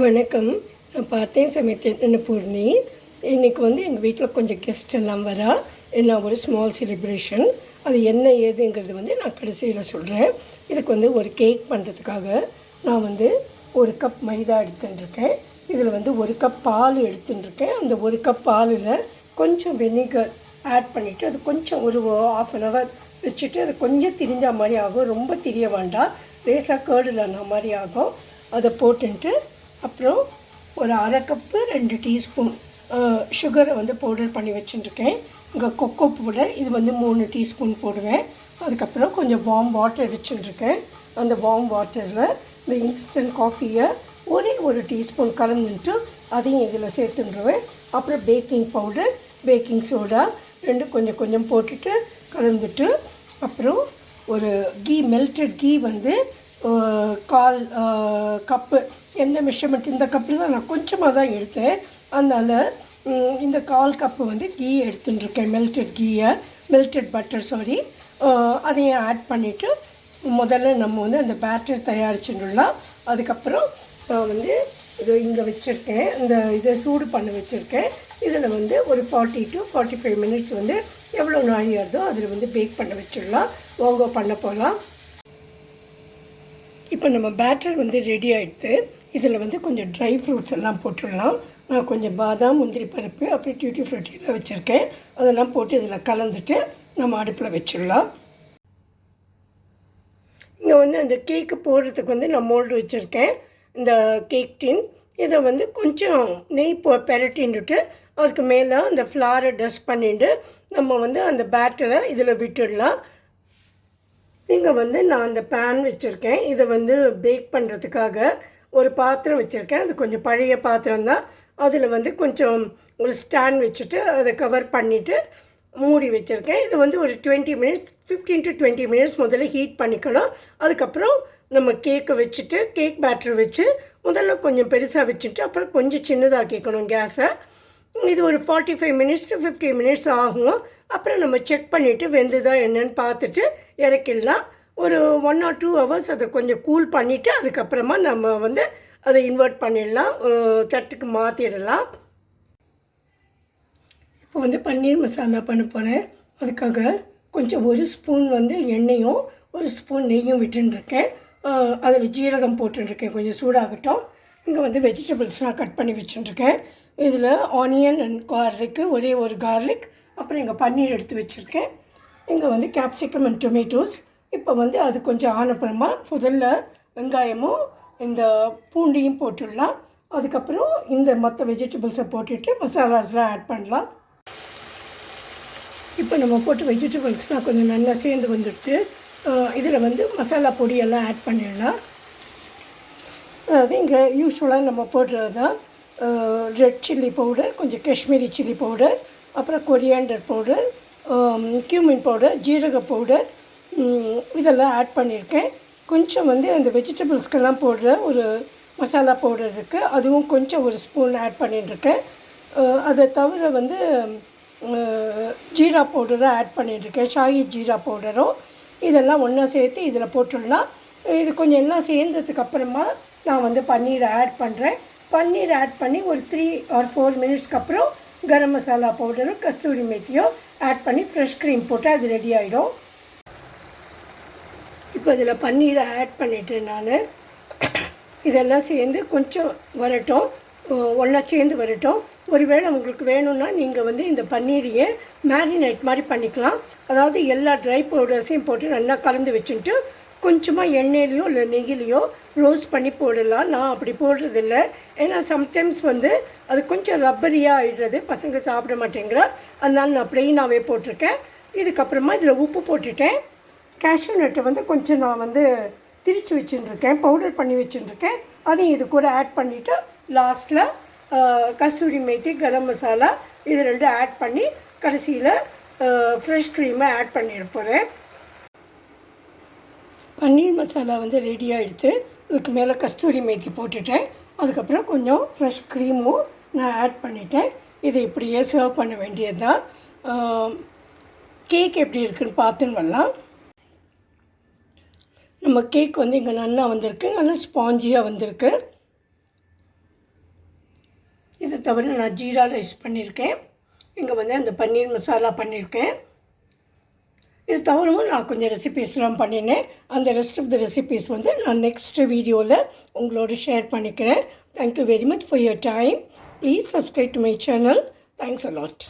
வணக்கம். நான் பார்த்தேன் சமைத்தேன் பூர்ணி. இன்றைக்கி எங்கள் வீட்டில் கொஞ்சம் கெஸ்ட் எல்லாம் வரா. என்ன ஒரு ஸ்மால் செலிப்ரேஷன். அது என்ன ஏதுங்கிறது நான் கடைசியில் சொல்கிறேன். இதுக்கு ஒரு கேக் பண்ணுறதுக்காக நான் ஒரு கப் மைதா எடுத்துட்டுருக்கேன். இதில் ஒரு கப் பால் எடுத்துட்டுருக்கேன். அந்த ஒரு கப் பாலில் கொஞ்சம் வெனிகர் ஆட் பண்ணிவிட்டு அது கொஞ்சம் ஒரு ½ அன் ஹவர் வச்சுட்டு அது கொஞ்சம் திரிஞ்ச மாதிரி ஆகும். ரொம்ப திரிய வேண்டாம், லேசாக கேர்டில் மாதிரி ஆகும். அதை போட்டுன்ட்டு அப்புறம் ஒரு அரை கப்பு 2 டீஸ்பூன் சுகரை பவுடர் பண்ணி வச்சுட்டுருக்கேன். இங்கே கொக்கோ பவுடர் இது 3 டீஸ்பூன் போடுவேன். அதுக்கப்புறம் கொஞ்சம் வார்ம் வாட்டர் வச்சுட்டுருக்கேன். அந்த வார்ம் வாட்டரில் இந்த இன்ஸ்டன்ட் காஃபியை ஒரு டீஸ்பூன் கலந்துட்டு அதையும் இதில் சேர்த்துட்டுருவேன். அப்புறம் பேக்கிங் பவுடர், பேக்கிங் சோடா ரெண்டும் கொஞ்சம் கொஞ்சம் போட்டுட்டு கலந்துட்டு அப்புறம் ஒரு மெல்டட் கீ 1/4 கப்பு. எந்த மெஷர்மெண்ட் இந்த கப்பில் தான் நான் கொஞ்சமாக தான் எடுத்தேன். அதனால் இந்த 1/4 கப்பு கீ எடுத்துட்டுருக்கேன். மெல்டட் பட்டர் அதையும் ஆட் பண்ணிவிட்டு முதல்ல நம்ம அந்த பேட்டர் தயாரிச்சுடலாம். அதுக்கப்புறம் நான் இது இங்கே வச்சுருக்கேன். இதை சூடு பண்ண வச்சுருக்கேன். இதில் ஒரு 40 to 45 மினிட்ஸ் எவ்வளோ நாழி ஆகுதோ அதில் பேக் பண்ண வச்சிடலாம். வாங்க பண்ண போகலாம். இப்போ நம்ம பேட்டர் ரெடி ஆகிடுது. இதில் கொஞ்சம் ட்ரை ஃப்ரூட்ஸ் எல்லாம் போட்டுடலாம். நான் கொஞ்சம் பாதாம், முந்திரி பருப்பு, அப்புறம் டியூட்டி ஃப்ரூட்டியில் வச்சுருக்கேன். அதெல்லாம் போட்டு இதில் கலந்துட்டு நம்ம அடுப்பில் வச்சிடலாம். இங்கே அந்த கேக்கு போடுறதுக்கு நான் மோல்டு வச்சுருக்கேன். இந்த கேக் டின் இதை கொஞ்சம் நெய் பெரட்டின்ட்டு அதுக்கு மேலே அந்த ஃப்ளாரை டஸ்ட் பண்ணிட்டு நம்ம அந்த பேட்டரை இதில் விட்டுடலாம். இங்கே நான் அந்த பேன் வச்சுருக்கேன். இதை பேக் பண்ணுறதுக்காக ஒரு பாத்திரம் வச்சுருக்கேன். அது கொஞ்சம் பழைய பாத்திரம் தான். அதில் கொஞ்சம் ஒரு ஸ்டாண்ட் வச்சுட்டு அதை கவர் பண்ணிவிட்டு மூடி வச்சுருக்கேன். இது ஒரு 20 மினிட்ஸ் 15 to 20 மினிட்ஸ் முதல்ல ஹீட் பண்ணிக்கணும். அதுக்கப்புறம் நம்ம கேக்கை வச்சுட்டு கேக் பேட்டர் வச்சு முதல்ல கொஞ்சம் பெருசாக வச்சுட்டு அப்புறம் கொஞ்சம் சின்னதாக்கிக்கணும் கேஸை. இது ஒரு 45 மினிட்ஸ் to 50 மினிட்ஸ் ஆகும். அப்புறம் நம்ம செக் பண்ணிவிட்டு வெந்துதா என்னன்னு பார்த்துட்டு இறக்கிடலாம். ஒரு 1 or 2 ஹவர்ஸ் அதை கொஞ்சம் கூல் பண்ணிவிட்டு அதுக்கப்புறமா நம்ம அதை இன்வெர்ட் பண்ணிடலாம், தட்டுக்கு மாற்றிடலாம். இப்போ பன்னீர் மசாலா பண்ண போகிறேன். அதுக்காக கொஞ்சம் ஒரு ஸ்பூன் எண்ணெயும் ஒரு ஸ்பூன் நெய்யும் விட்டுருக்கேன். அதில் ஜீரகம் போட்டுருக்கேன். கொஞ்சம் சூடாகட்டும். இங்கே வெஜிடபிள்ஸ்லாம் கட் பண்ணி வச்சுருக்கேன். இதில் ஆனியன் அண்ட் கார்லிக்கு ஒரு கார்லிக், அப்புறம் இங்கே பன்னீர் எடுத்து வச்சுருக்கேன். இங்கே கேப்சிகம் அண்ட் டொமேட்டோஸ். இப்போ அது கொஞ்சம் ஆனப்புறமா முதல்ல வெங்காயமும் இந்த பூண்டையும் போட்டுடலாம். அதுக்கப்புறம் இந்த மற்ற வெஜிடபிள்ஸை போட்டுட்டு மசாலாஸ்லாம் ஆட் பண்ணலாம். இப்போ நம்ம போட்டு வெஜிடபிள்ஸ்லாம் கொஞ்சம் நல்லா சேர்ந்து வந்துடுது. இதில் மசாலா பொடியெல்லாம் ஆட் பண்ணிடலாம். அதாவது இங்கே யூஸ்வலாக நம்ம போடுறது தான் ரெட் சில்லி பவுடர், கொஞ்சம் காஷ்மீரி சில்லி பவுடர், அப்புறம் கொரியாண்டர் பவுடர், கியூமின் பவுடர், ஜீரக பவுடர் இதெல்லாம் ஆட் பண்ணியிருக்கேன். கொஞ்சம் அந்த வெஜிடபிள்ஸ்க்கெல்லாம் போடுற ஒரு மசாலா பவுடர் இருக்குது, அதுவும் கொஞ்சம் ஒரு ஸ்பூன் ஆட் பண்ணிட்டுருக்கேன். அதை தவிர ஜீரா பவுடரை ஆட் பண்ணிட்டுருக்கேன், ஷாஹி ஜீரா பவுடரும். இதெல்லாம் ஒன்றா சேர்த்து இதில் போட்டுடலாம். இது கொஞ்சம் எல்லாம் சேர்ந்ததுக்கப்புறமா நான் பன்னீரை ஆட் பண்ணுறேன். பன்னீர் ஆட் பண்ணி ஒரு 3 or 4 மினிட்ஸ்க்கு அப்புறம் கரம் மசாலா பவுடரும் கஸ்தூரி மேத்தியும் ஆட் பண்ணி ஃப்ரெஷ் க்ரீம் போட்டு அது ரெடி ஆகிடும். இப்போ இதில் பன்னீரை ஆட் பண்ணிவிட்டு நான் இதெல்லாம் சேர்ந்து கொஞ்சம் வரட்டும், ஒன்றா சேர்ந்து வரட்டும். ஒருவேளை உங்களுக்கு வேணும்னா நீங்கள் இந்த பன்னீரையே மேரினேட் மாதிரி பண்ணிக்கலாம். அதாவது எல்லா ட்ரை பவுடர்ஸையும் போட்டு நல்லா கலந்து வச்சுட்டு கொஞ்சமாக எண்ணெயிலையோ இல்லை நெய்யிலையோ ரோஸ்ட் பண்ணி போடலாம். நான் அப்படி போடுறதில்ல. ஏன்னா சம்டைம்ஸ் அது கொஞ்சம் ரப்பரியாக ஆகிடுறது, பசங்க சாப்பிட மாட்டேங்கிற. அதனால நான் ப்ளெயினாகவே போட்டிருக்கேன். இதுக்கப்புறமா இதில் உப்பு போட்டுட்டேன். கேஷ்யூ நட்டை கொஞ்சம் நான் திரித்து வச்சுட்டுருக்கேன், பவுடர் பண்ணி வச்சுட்டுருக்கேன். அதையும் இது கூட ஆட் பண்ணிவிட்டு லாஸ்ட்டில் கஸ்தூரி மேத்தி, கரம் மசாலா இது ரெண்டும் ஆட் பண்ணி கடைசியில் ஃப்ரெஷ் க்ரீமை ஆட் பண்ணிட போகிறேன். பன்னீர் மசாலா ரெடி ஆகிடுது. இதுக்கு மேலே கஸ்தூரி மேத்தி போட்டுட்டேன். அதுக்கப்புறம் கொஞ்சம் ஃப்ரெஷ் க்ரீமும் நான் ஆட் பண்ணிட்டேன். இதை இப்படியே சர்வ் பண்ண வேண்டியது தான். கேக் எப்படி இருக்குதுன்னு பார்த்துன்னு வரலாம். நம்ம கேக் இங்கே நல்லா வந்திருக்கு, நல்லா ஸ்பாஞ்சியாக வந்திருக்கு. இதை தவிர நான் ஜீரா ரைஸ் பண்ணியிருக்கேன். இங்கே வந்து அந்த பன்னீர் மசாலா பண்ணியிருக்கேன். இது தவிரவும் நான் கொஞ்சம் ரெசிபீஸ்லாம் பண்ணினேன். அந்த ரெஸ்ட் ஆஃப் த ரெசிபீஸ் வந்து நான் நெக்ஸ்ட் வீடியோவில் உங்களோட ஷேர் பண்ணிக்கிறேன். Thank you very much for your time. Please subscribe to my channel. Thanks a lot.